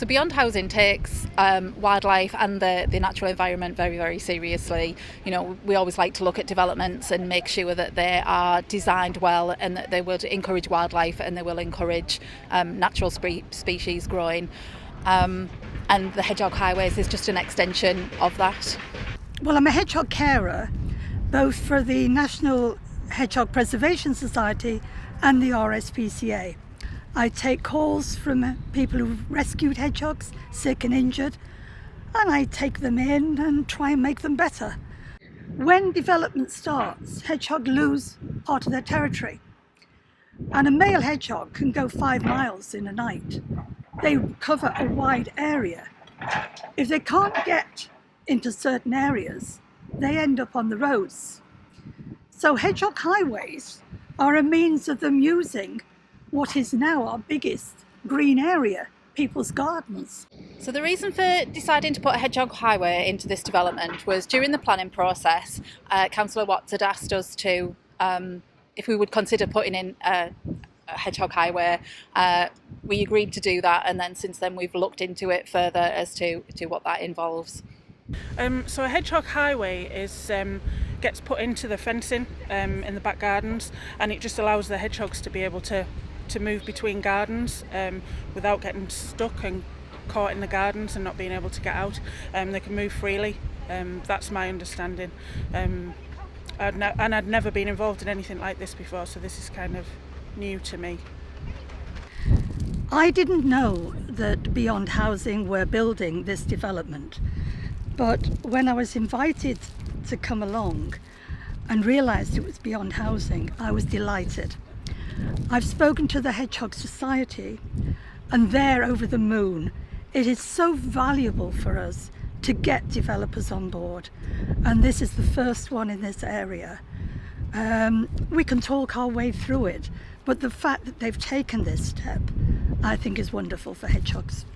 So Beyond Housing takes wildlife and the natural environment very, very seriously. You know, we always like to look at developments and make sure that they are designed well and that they will encourage wildlife and they will encourage natural species growing. And the Hedgehog Highways is just an extension of that. Well, I'm a hedgehog carer, both for the National Hedgehog Preservation Society and the RSPCA. I take calls from people who've rescued hedgehogs, sick and injured, and I take them in and try and make them better. When development starts, hedgehogs lose part of their territory, and a male hedgehog can go 5 miles in a night. They cover a wide area. If they can't get into certain areas, they end up on the roads. So hedgehog highways are a means of them using what is now our biggest green area, people's gardens. So the reason for deciding to put a hedgehog highway into this development was during the planning process, Councillor Watts had asked us to, if we would consider putting in a hedgehog highway. We agreed to do that, and then since then we've looked into it further as to what that involves. So a hedgehog highway is gets put into the fencing in the back gardens, and it just allows the hedgehogs to be able to move between gardens without getting stuck and caught in the gardens and not being able to get out. They can move freely. That's my understanding. I'd never been involved in anything like this before, so this is kind of new to me. I didn't know that Beyond Housing were building this development, but when I was invited to come along and realised it was Beyond Housing, I was delighted. I've spoken to the Hedgehog Society and they're over the moon. It is so valuable for us to get developers on board, and this is the first one in this area. We can talk our way through it, but the fact that they've taken this step, I think, is wonderful for hedgehogs.